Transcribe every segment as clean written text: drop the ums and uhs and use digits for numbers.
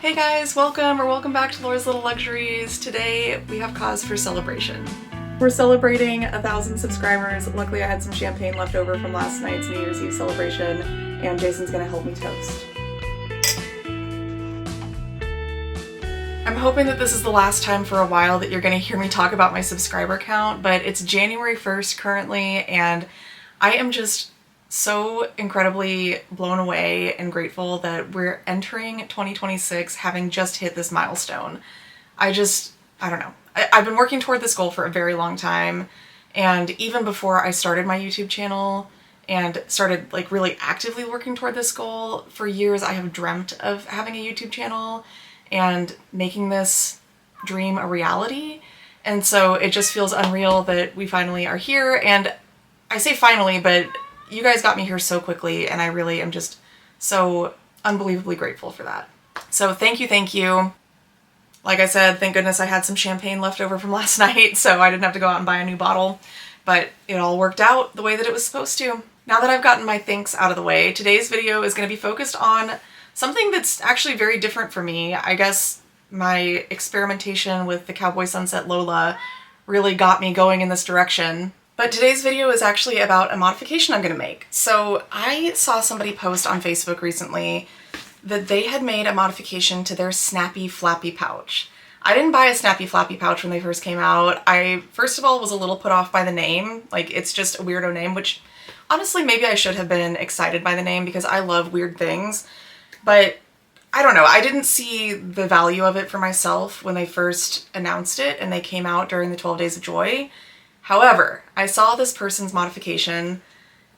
Hey guys, welcome back to Laura's Little Luxuries. Today we have cause for celebration. We're celebrating 1,000 subscribers. Luckily I had some champagne left over from last night's New Year's Eve celebration, and Jason's gonna help me toast. I'm hoping that this is the last time for a while that you're gonna hear me talk about my subscriber count, but it's January 1st currently, and I am just so incredibly blown away and grateful that we're entering 2026 having just hit this milestone. I don't know. I've been working toward this goal for a very long time, and even before I started my YouTube channel and started like really actively working toward this goal, for years I have dreamt of having a YouTube channel and making this dream a reality. And so it just feels unreal that we finally are here, and I say finally, but you guys got me here so quickly, and I really am just so unbelievably grateful for that. So thank you. Like I said, thank goodness I had some champagne left over from last night, so I didn't have to go out and buy a new bottle, but it all worked out the way that it was supposed to. Now that I've gotten my thanks out of the way, today's video is going to be focused on something that's actually very different for me. I guess my experimentation with the Cowboy Sunset Lola really got me going in this direction. But today's video is actually about a modification I'm gonna make. So I saw somebody post on Facebook recently that they had made a modification to their Snappy Flappy pouch. I didn't buy a Snappy Flappy pouch when they first came out. I, first of all, was a little put off by the name. Like, it's just a weirdo name, which honestly, maybe I should have been excited by the name because I love weird things. But I don't know, I didn't see the value of it for myself when they first announced it and they came out during the 12 Days of Joy. However, I saw this person's modification,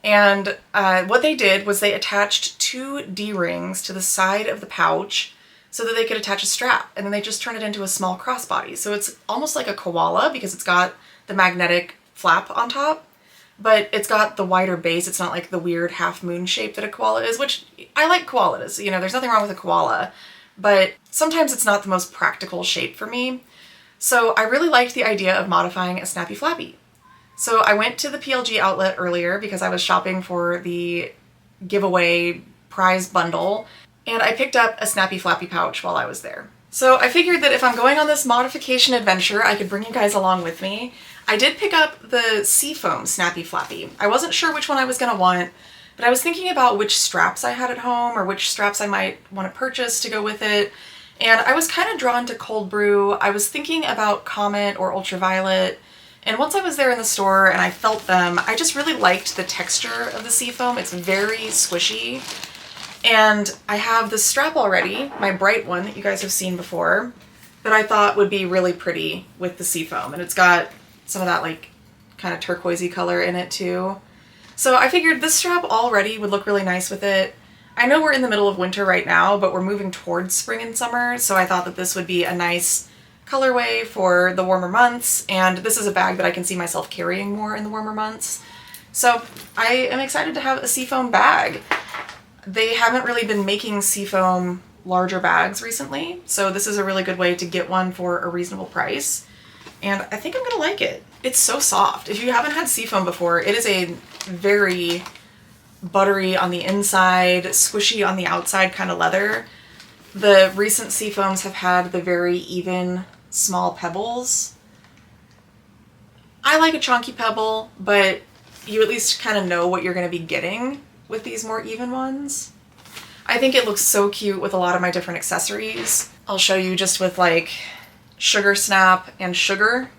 and what they did was they attached 2 D-rings to the side of the pouch so that they could attach a strap, and then they just turned it into a small crossbody. So it's almost like a koala because it's got the magnetic flap on top, but it's got the wider base. It's not like the weird half moon shape that a koala is, which I like koalas. You know, there's nothing wrong with a koala, but sometimes it's not the most practical shape for me. So I really liked the idea of modifying a Snappy Flappy. So I went to the PLG outlet earlier because I was shopping for the giveaway prize bundle, and I picked up a Snappy Flappy pouch while I was there. So I figured that if I'm going on this modification adventure, I could bring you guys along with me. I did pick up the Seafoam Snappy Flappy. I wasn't sure which one I was gonna want, but I was thinking about which straps I had at home or which straps I might want to purchase to go with it. And I was kind of drawn to cold brew. I was thinking about Comet or Ultraviolet. And once I was there in the store and I felt them, I just really liked the texture of the Seafoam. It's very squishy. And I have the strap already, my bright one that you guys have seen before, that I thought would be really pretty with the Seafoam. And it's got some of that like kind of turquoisey color in it too. So I figured this strap already would look really nice with it. I know we're in the middle of winter right now, but we're moving towards spring and summer, so I thought that this would be a nice colorway for the warmer months, and this is a bag that I can see myself carrying more in the warmer months. So I am excited to have a Seafoam bag. They haven't really been making Seafoam larger bags recently, so this is a really good way to get one for a reasonable price, and I think I'm gonna like it. It's so soft. If you haven't had Seafoam before, it is a very buttery on the inside, squishy on the outside kind of leather. The recent Seafoams have had the very even, small pebbles. I like a chunky pebble, but you at least kind of know what you're going to be getting with these more even ones. I think it looks so cute with a lot of my different accessories. I'll show you just with like sugar snap and sugar.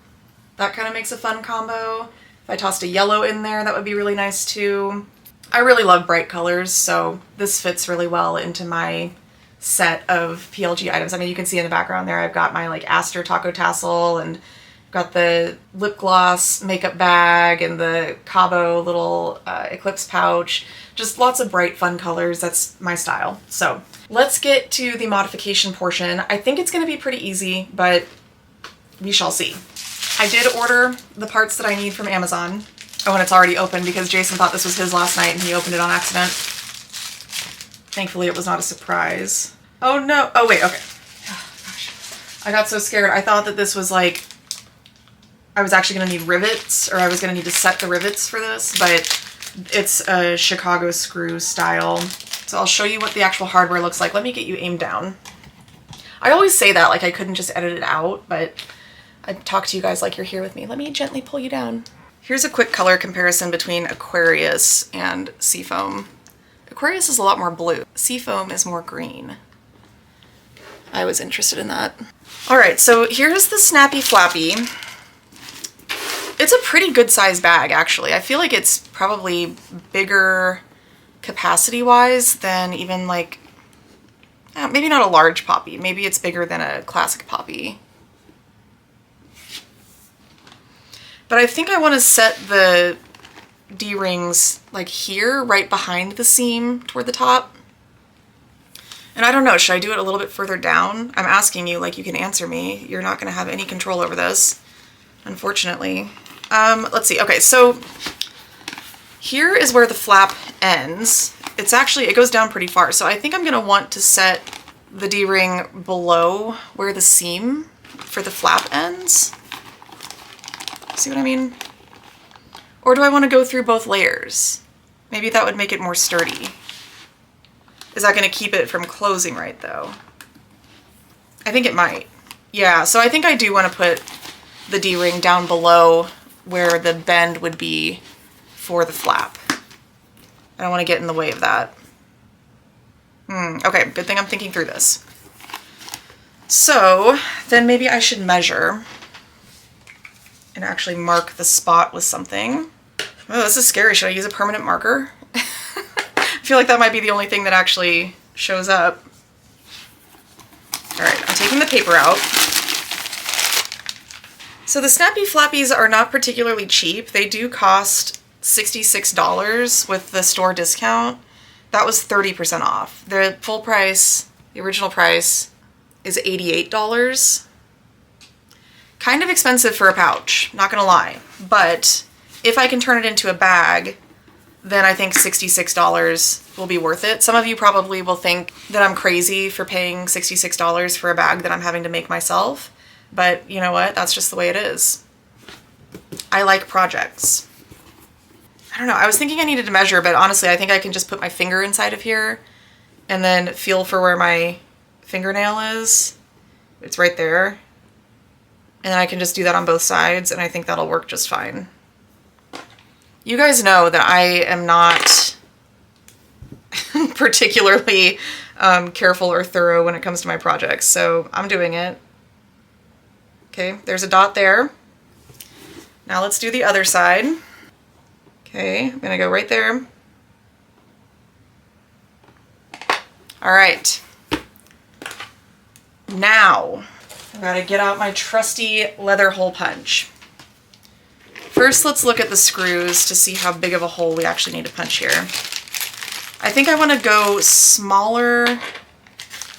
That kind of makes a fun combo. If I tossed a yellow in there, that would be really nice too. I really love bright colors, so this fits really well into my set of PLG items. I mean, you can see in the background there, I've got my like Aster taco tassel, and got the lip gloss makeup bag and the Cabo little Eclipse pouch. Just lots of bright, fun colors. That's my style. So let's get to the modification portion. I think it's going to be pretty easy, but we shall see. I did order the parts that I need from Amazon. Oh, and it's already open because Jason thought this was his last night and he opened it on accident. Thankfully, it was not a surprise. Oh no, oh wait, okay. Oh, gosh. I got so scared. I thought that this was like, I was actually gonna need rivets, or I was gonna need to set the rivets for this, but it's a Chicago screw style. So I'll show you what the actual hardware looks like. Let me get you aimed down. I always say that like I couldn't just edit it out, but I talk to you guys like you're here with me. Let me gently pull you down. Here's a quick color comparison between Aquarius and Seafoam. Aquarius is a lot more blue. Seafoam is more green. I was interested in that. All right, so here's the Snappy Flappy. It's a pretty good size bag, actually. I feel like it's probably bigger capacity-wise than even like, maybe not a large poppy. Maybe it's bigger than a classic poppy. But I think I want to set the D-rings like here, right behind the seam toward the top. And I don't know, should I do it a little bit further down? I'm asking you like you can answer me. You're not going to have any control over this, unfortunately. Let's see. Okay, so here is where the flap ends. It's actually, it goes down pretty far. So I think I'm going to want to set the D-ring below where the seam for the flap ends. See what I mean? Or do I want to go through both layers? Maybe that would make it more sturdy. Is that going to keep it from closing right though? I think it might. Yeah, so I think I do want to put the D-ring down below where the bend would be for the flap. I don't want to get in the way of that. Okay, good thing I'm thinking through this. So then maybe I should measure and actually mark the spot with something. Oh, this is scary. Should I use a permanent marker? I feel like that might be the only thing that actually shows up. All right, I'm taking the paper out. So the Snappy Flappies are not particularly cheap. They do cost $66 with the store discount. That was 30% off. The full price, the original price, is $88. Kind of expensive for a pouch, not gonna lie. But if I can turn it into a bag, then I think $66 will be worth it. Some of you probably will think that I'm crazy for paying $66 for a bag that I'm having to make myself. But you know what? That's just the way it is. I like projects. I don't know. I was thinking I needed to measure, but honestly, I think I can just put my finger inside of here and then feel for where my fingernail is. It's right there. And then I can just do that on both sides, and I think that'll work just fine. You guys know that I am not particularly careful or thorough when it comes to my projects, so I'm doing it. Okay, there's a dot there. Now let's do the other side. Okay, I'm gonna go right there. All right. Now, I gotta get out my trusty leather hole punch. First, let's look at the screws to see how big of a hole we actually need to punch here. I think I want to go smaller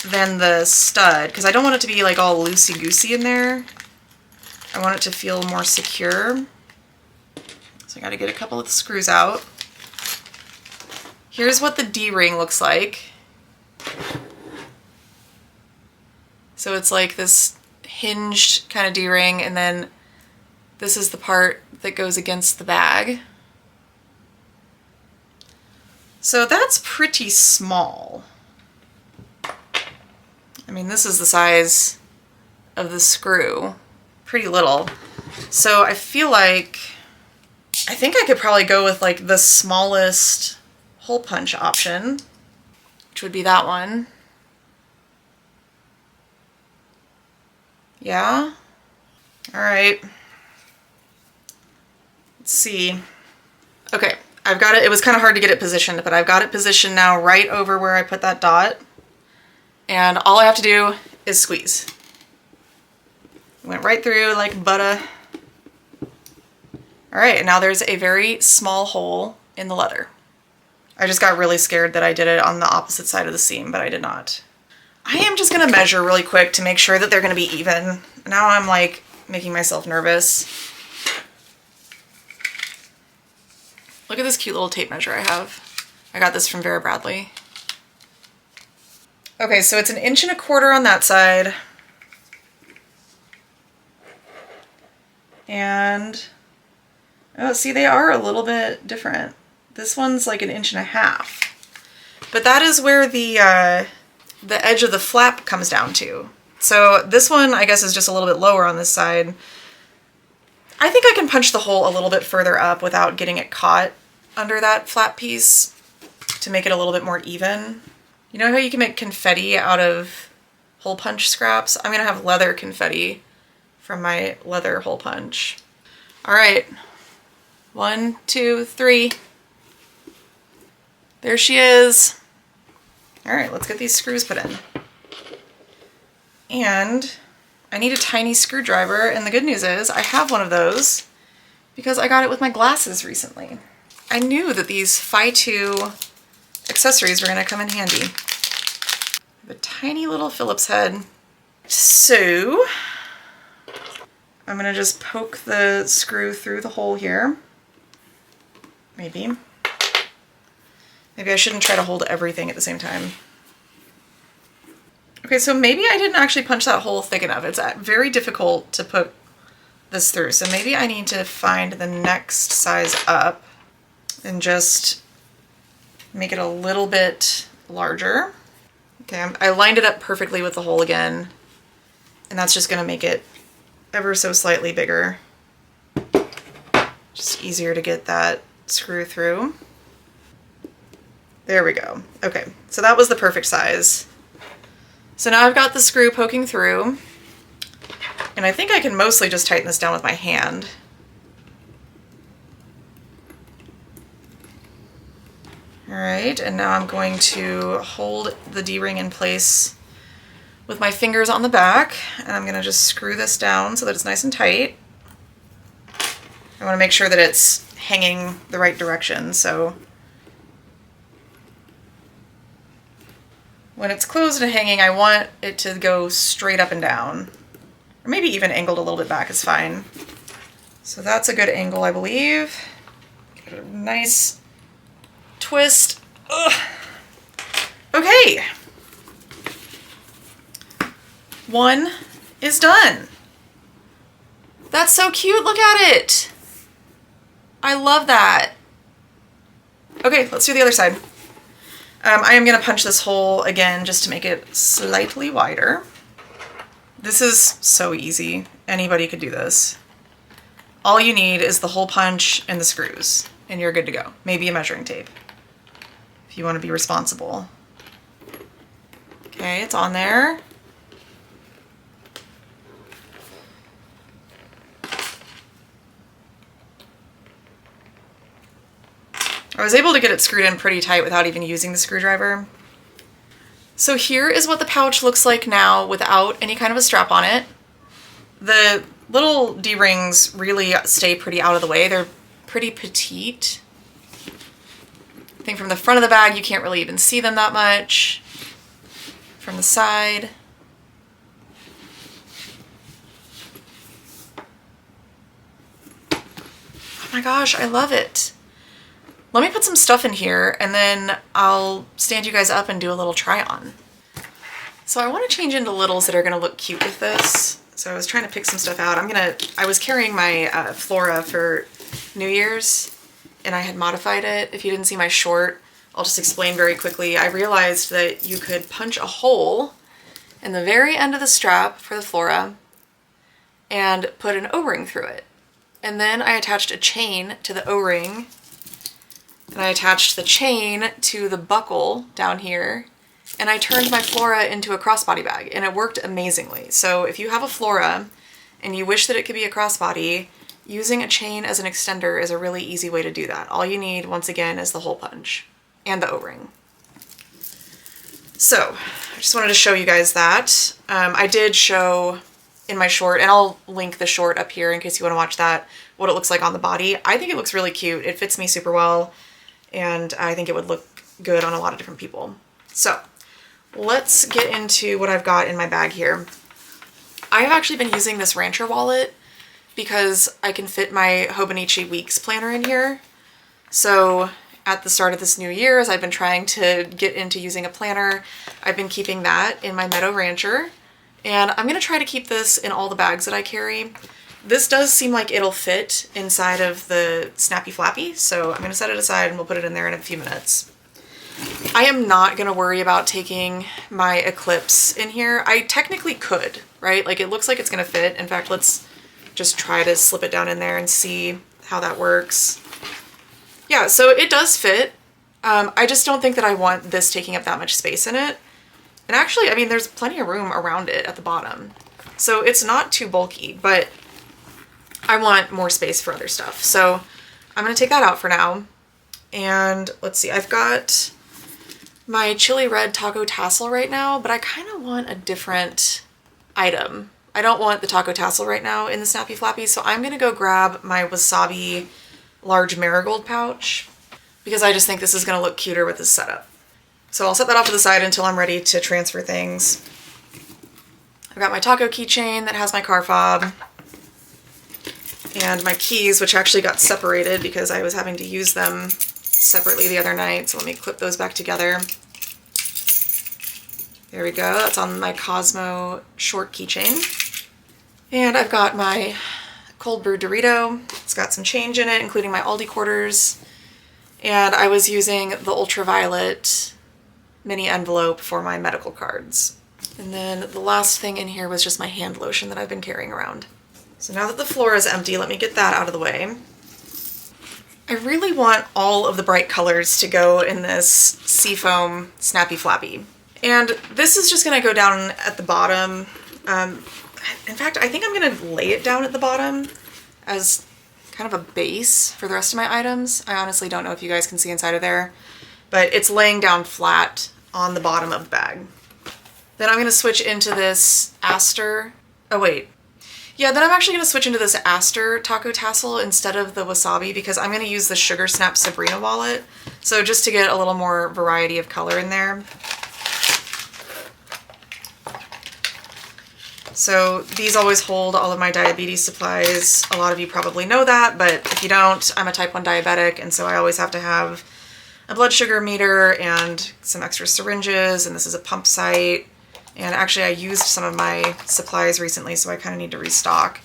than the stud because I don't want it to be like all loosey-goosey in there. I want it to feel more secure. So I gotta get a couple of the screws out. Here's what the D-ring looks like. So it's like this hinged kind of D-ring, and then this is the part that goes against the bag. So that's pretty small. I mean, this is the size of the screw. Pretty little. So I feel like, I think I could probably go with like the smallest hole punch option, which would be that one. Yeah? All right. Let's see. Okay, I've got it. It was kind of hard to get it positioned, but I've got it positioned now right over where I put that dot. And all I have to do is squeeze. Went right through like butter. All right, and now there's a very small hole in the leather. I just got really scared that I did it on the opposite side of the seam, but I did not. I am just gonna measure really quick to make sure that they're gonna be even. Now I'm like making myself nervous. Look at this cute little tape measure I have. I got this from Vera Bradley. Okay, so it's 1.25 inches on that side. And, oh, see, they are a little bit different. This one's like 1.5 inches. But that is where the edge of the flap comes down to. So this one, I guess, is just a little bit lower on this side. I think I can punch the hole a little bit further up without getting it caught under that flat piece to make it a little bit more even. You know how you can make confetti out of hole punch scraps? I'm gonna have leather confetti from my leather hole punch. All right, 1, 2, 3. There she is. All right, let's get these screws put in. And I need a tiny screwdriver, and the good news is I have one of those because I got it with my glasses recently. I knew that these Phi 2 accessories were gonna come in handy. I have a tiny little Phillips head. So I'm gonna just poke the screw through the hole here. Maybe I shouldn't try to hold everything at the same time. Okay, so maybe I didn't actually punch that hole thick enough. It's very difficult to put this through, so maybe I need to find the next size up and just make it a little bit larger. Okay, I lined it up perfectly with the hole again, and that's just gonna make it ever so slightly bigger. Just easier to get that screw through. There we go. Okay, so that was the perfect size. So now I've got the screw poking through, and I think I can mostly just tighten this down with my hand. All right, and now I'm going to hold the D-ring in place with my fingers on the back, and I'm gonna just screw this down so that it's nice and tight. I wanna make sure that it's hanging the right direction, so when it's closed and hanging, I want it to go straight up and down. Or maybe even angled a little bit back is fine. So that's a good angle, I believe. Get a nice twist. Ugh. Okay. One is done. That's so cute, look at it. I love that. Okay, let's do the other side. I am going to punch this hole again just to make it slightly wider. This is so easy. Anybody could do this. All you need is the hole punch and the screws, and you're good to go. Maybe a measuring tape, if you want to be responsible. Okay, it's on there. I was able to get it screwed in pretty tight without even using the screwdriver. So here is what the pouch looks like now without any kind of a strap on it. The little D-rings really stay pretty out of the way. They're pretty petite. I think from the front of the bag you can't really even see them that much. From the side. Oh my gosh, I love it. Let me put some stuff in here and then I'll stand you guys up and do a little try on. So I want to change into littles that are going to look cute with this. So I was trying to pick some stuff out. I was carrying my Flora for New Year's and I had modified it. If you didn't see my short, I'll just explain very quickly. I realized that you could punch a hole in the very end of the strap for the Flora and put an O-ring through it. And then I attached a chain to the O-ring. And I attached the chain to the buckle down here, and I turned my Flora into a crossbody bag, and it worked amazingly. So if you have a Flora and you wish that it could be a crossbody, using a chain as an extender is a really easy way to do that. All you need, once again, is the hole punch and the O-ring. So I just wanted to show you guys that. I did show in my short, and I'll link the short up here in case you want to watch that, what it looks like on the body. I think it looks really cute. It fits me super well. And I think it would look good on a lot of different people. So let's get into what I've got in my bag here. I have actually been using this Rancher wallet because I can fit my Hobonichi Weeks planner in here. So at the start of this new year, as I've been trying to get into using a planner, I've been keeping that in my Meadow Rancher. And I'm gonna try to keep this in all the bags that I carry. This does seem like it'll fit inside of the Snappy Flappy, so I'm going to set it aside and we'll put it in there in a few minutes. I am not gonna worry about taking my Eclipse in here. I technically could, right? Like it looks like it's gonna fit. In fact, let's just try to slip it down in there and see how that works. Yeah, so it does fit. I just don't think that I want this taking up that much space in it. And actually, I mean, there's plenty of room around it at the bottom. So it's not too bulky, but I want more space for other stuff. So I'm gonna take that out for now. And let's see, I've got my chili red taco tassel right now, but I kind of want a different item. I don't want the taco tassel right now in the Snappy Flappy, so I'm gonna go grab my wasabi large marigold pouch because I just think this is gonna look cuter with this setup. So I'll set that off to the side until I'm ready to transfer things. I've got my taco keychain that has my car fob and my keys, which actually got separated because I was having to use them separately the other night. So let me clip those back together. There we go. That's on my Cosmo short keychain. And I've got my cold brew Dorito. It's got some change in it, including my Aldi quarters. And I was using the ultraviolet mini envelope for my medical cards. And then the last thing in here was just my hand lotion that I've been carrying around. So now that the floor is empty, let me get that out of the way. I really want all of the bright colors to go in this Seafoam Snappy Flappy. And this is just gonna go down at the bottom. In fact, I think I'm gonna lay it down at the bottom as kind of a base for the rest of my items. I honestly don't know if you guys can see inside of there, but it's laying down flat on the bottom of the bag. Then I'm gonna switch into this Aster, oh wait. Yeah, then I'm actually gonna switch into this Aster taco tassel instead of the wasabi because I'm gonna use the Sugar Snap Sabrina wallet. So just to get a little more variety of color in there. So these always hold all of my diabetes supplies. A lot of you probably know that, but if you don't, I'm a type 1 diabetic, and so I always have to have a blood sugar meter and some extra syringes, and this is a pump site. And actually I used some of my supplies recently, so I kind of need to restock.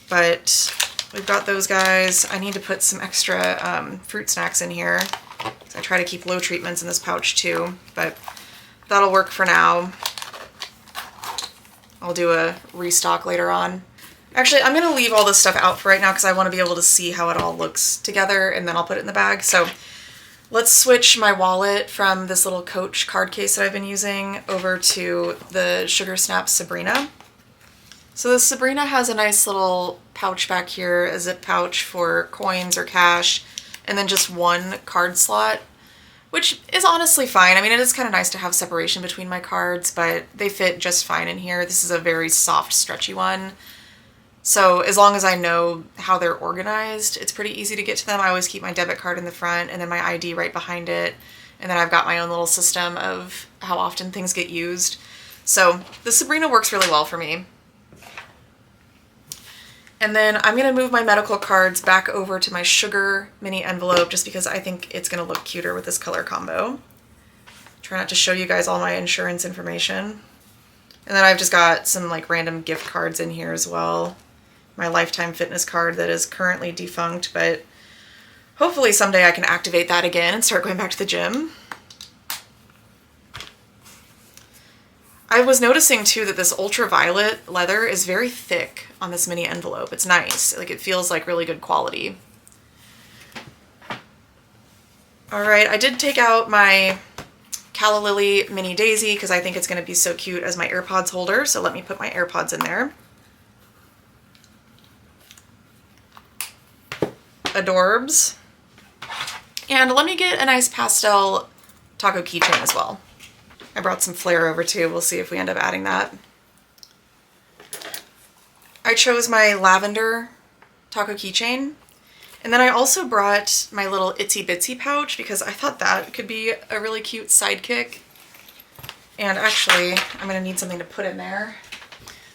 But we've got those guys. I need to put some extra fruit snacks in here. I try to keep low treatments in this pouch too, but that'll work for now. I'll do a restock later on. Actually, I'm gonna leave all this stuff out for right now because I want to be able to see how it all looks together, and then I'll put it in the bag. So let's switch my wallet from this little Coach card case that I've been using over to the Sugar Snap Sabrina. So the Sabrina has a nice little pouch back here, a zip pouch for coins or cash, and then just one card slot, which is honestly fine. I mean, it is kind of nice to have separation between my cards, but they fit just fine in here. This is a very soft, stretchy one. So as long as I know how they're organized, it's pretty easy to get to them. I always keep my debit card in the front and then my ID right behind it. And then I've got my own little system of how often things get used. So the Sabrina works really well for me. And then I'm gonna move my medical cards back over to my Sugar mini envelope just because I think it's gonna look cuter with this color combo. Try not to show you guys all my insurance information. And then I've just got some like random gift cards in here as well. My Lifetime Fitness card that is currently defunct, but hopefully someday I can activate that again and start going back to the gym. I was noticing too that this ultraviolet leather is very thick on this mini envelope. It's nice. Like it feels like really good quality. All right, I did take out my Calla Lily mini daisy because I think it's going to be so cute as my AirPods holder. So let me put my AirPods in there. Adorbs. And let me get a nice pastel taco keychain as well. I brought some flair over too. We'll see if we end up adding that. I chose my lavender taco keychain. And then I also brought my little itsy bitsy pouch because I thought that could be a really cute sidekick. And actually, I'm gonna need something to put in there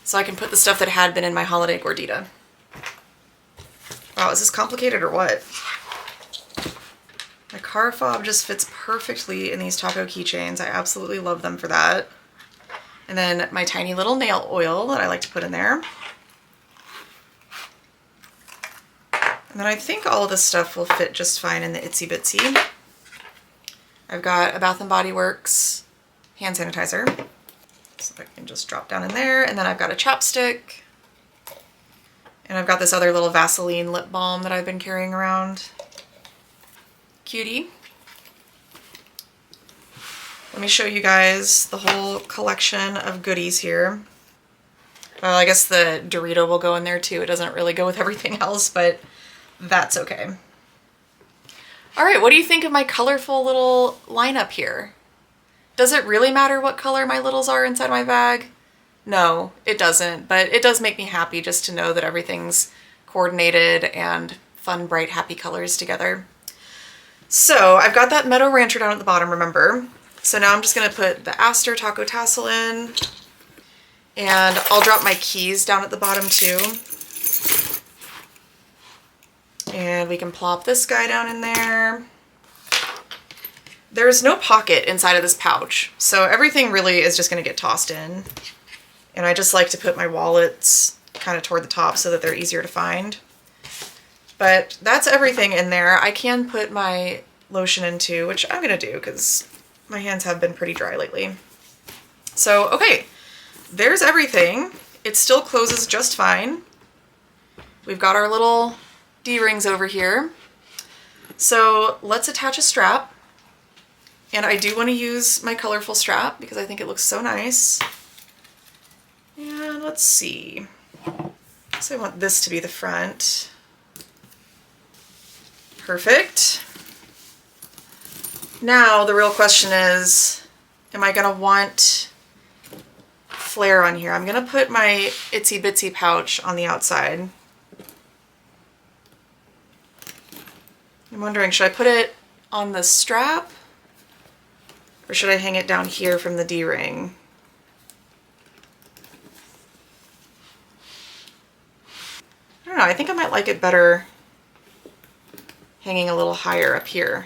so I can put the stuff that had been in my holiday gordita. Wow, is this complicated or what? My car fob just fits perfectly in these taco keychains. I absolutely love them for that. And then my tiny little nail oil that I like to put in there. And then I think all of this stuff will fit just fine in the itsy bitsy. I've got a Bath & Body Works hand sanitizer. So I can just drop down in there. And then I've got a chapstick. And I've got this other little Vaseline lip balm that I've been carrying around. Cutie. Let me show you guys the whole collection of goodies here. Well, I guess the Dorito will go in there too. It doesn't really go with everything else, but that's okay. All right, what do you think of my colorful little lineup here? Does it really matter what color my littles are inside my bag? No, it doesn't, but it does make me happy just to know that everything's coordinated and fun, bright, happy colors together. So I've got that Meadow Rancher down at the bottom, remember? So now I'm just gonna put the Aster Taco Tassel in, and I'll drop my keys down at the bottom too. And we can plop this guy down in there. There's no pocket inside of this pouch, so everything really is just gonna get tossed in. And I just like to put my wallets kind of toward the top so that they're easier to find. But that's everything in there. I can put my lotion in too, which I'm gonna do because my hands have been pretty dry lately. So, okay, there's everything. It still closes just fine. We've got our little D-rings over here. So let's attach a strap. And I do want to use my colorful strap because I think it looks so nice. And let's see. So I want this to be the front. Perfect. Now the real question is, am I gonna want flare on here? I'm gonna put my itsy bitsy pouch on the outside. I'm wondering, should I put it on the strap or should I hang it down here from the D-ring? I don't know, I think I might like it better hanging a little higher up here.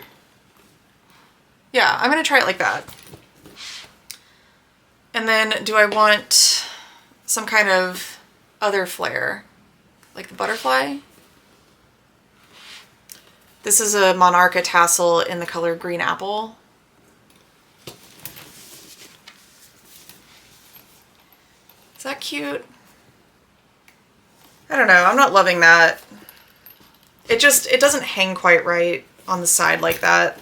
Yeah, I'm gonna try it like that. And then do I want some kind of other flare? Like the butterfly? This is a Monarcha tassel in the color Green Apple. Is that cute? I don't know, I'm not loving that. It doesn't hang quite right on the side like that.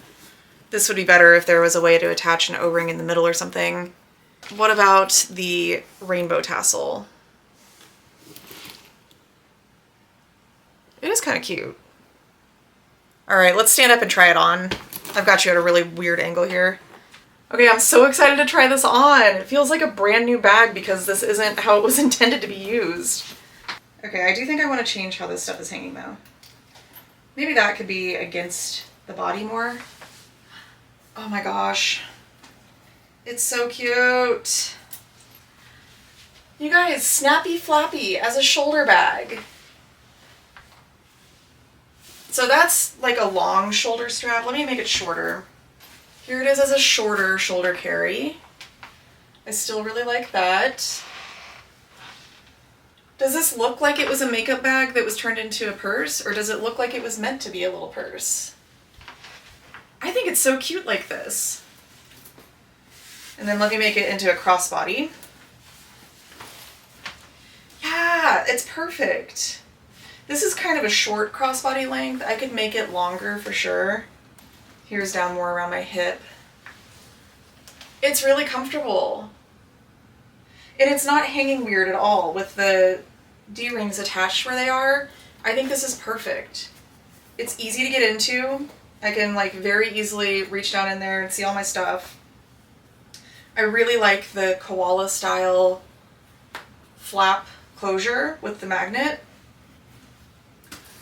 This would be better if there was a way to attach an O-ring in the middle or something. What about the rainbow tassel? It is kind of cute. All right, let's stand up and try it on. I've got you at a really weird angle here. Okay, I'm so excited to try this on. It feels like a brand new bag because this isn't how it was intended to be used. Okay, I do think I want to change how this stuff is hanging though. Maybe that could be against the body more. Oh my gosh. It's so cute. You guys, Snappy Flappy as a shoulder bag. So that's like a long shoulder strap. Let me make it shorter. Here it is as a shorter shoulder carry. I still really like that. Does this look like it was a makeup bag that was turned into a purse, or does it look like it was meant to be a little purse? I think it's so cute like this. And then let me make it into a crossbody. Yeah, it's perfect. This is kind of a short crossbody length. I could make it longer for sure. Here's down more around my hip. It's really comfortable. And it's not hanging weird at all with the D-rings attached where they are. I think this is perfect. It's easy to get into. I can like very easily reach down in there and see all my stuff. I really like the koala style flap closure with the magnet.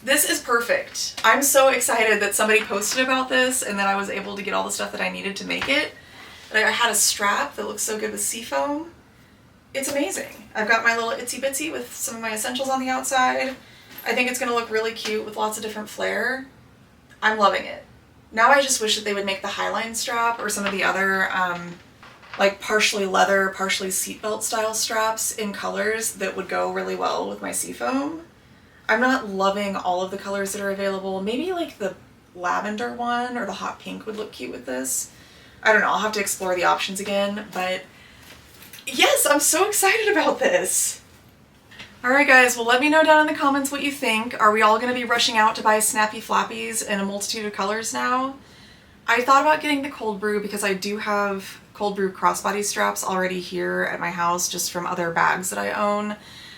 This is perfect. I'm so excited that somebody posted about this and that I was able to get all the stuff that I needed to make it. I had a strap that looks so good with seafoam. It's amazing. I've got my little itsy bitsy with some of my essentials on the outside. I think it's gonna look really cute with lots of different flair. I'm loving it. Now I just wish that they would make the Highline strap or some of the other like partially leather, partially seatbelt style straps in colors that would go really well with my seafoam. I'm not loving all of the colors that are available. Maybe like the lavender one or the hot pink would look cute with this. I don't know, I'll have to explore the options again, but yes, I'm so excited about this. Alright guys, well let me know down in the comments what you think. Are we all going to be rushing out to buy Snappy Flappies in a multitude of colors now? I thought about getting the cold brew because I do have cold brew crossbody straps already here at my house just from other bags that I own.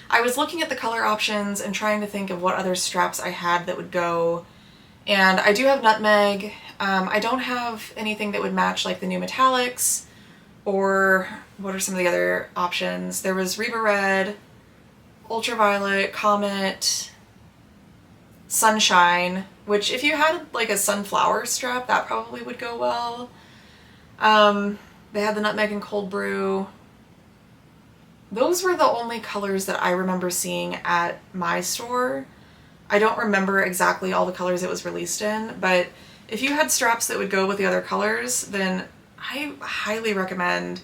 I was looking at the color options and trying to think of what other straps I had that would go, and I do have nutmeg. I don't have anything that would match like the new metallics, or what are some of the other options? There was Reba Red, Ultraviolet, Comet, Sunshine, which if you had like a sunflower strap, that probably would go well. They had the nutmeg and cold brew. Those were the only colors that I remember seeing at my store. I don't remember exactly all the colors it was released in, but if you had straps that would go with the other colors, then I highly recommend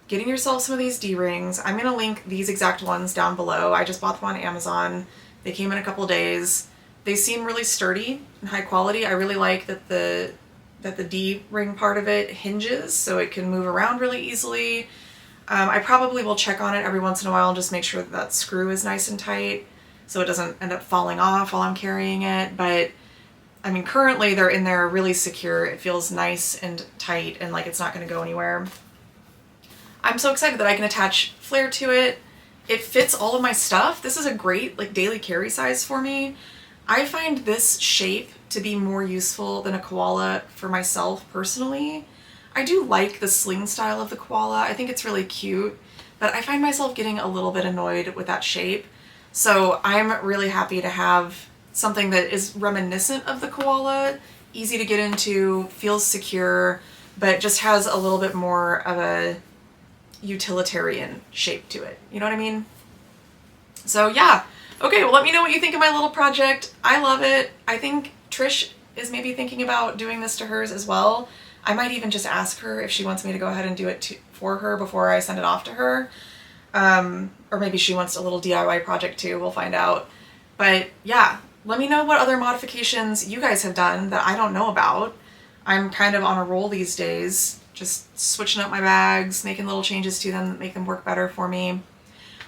getting yourself some of these D-rings. I'm going to link these exact ones down below. I just bought them on Amazon. They came in a couple days. They seem really sturdy and high quality. I really like that the D-ring part of it hinges so it can move around really easily. I probably will check on it every once in a while and just make sure that that screw is nice and tight so it doesn't end up falling off while I'm carrying it. But I mean, currently they're in there really secure. It feels nice and tight and like it's not going to go anywhere. I'm so excited that I can attach flare to it. It fits all of my stuff. This is a great like daily carry size for me. I find this shape to be more useful than a koala for myself personally. I do like the sling style of the koala. I think it's really cute, but I find myself getting a little bit annoyed with that shape. So I'm really happy to have something that is reminiscent of the koala, easy to get into, feels secure, but just has a little bit more of a utilitarian shape to it. You know what I mean? So yeah. Okay, well let me know what you think of my little project. I love it. I think Trish is maybe thinking about doing this to hers as well. I might even just ask her if she wants me to go ahead and do it for her before I send it off to her. Or maybe she wants a little DIY project too, we'll find out. But yeah, let me know what other modifications you guys have done that I don't know about. I'm kind of on a roll these days, just switching up my bags, making little changes to them that make them work better for me.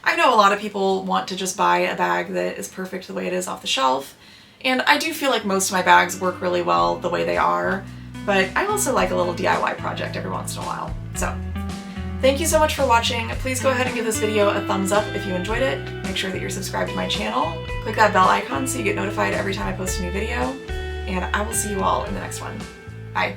I know a lot of people want to just buy a bag that is perfect the way it is off the shelf, and I do feel like most of my bags work really well the way they are. But I also like a little DIY project every once in a while. So, thank you so much for watching. Please go ahead and give this video a thumbs up if you enjoyed it. Make sure that you're subscribed to my channel. Click that bell icon so you get notified every time I post a new video. And I will see you all in the next one. Bye.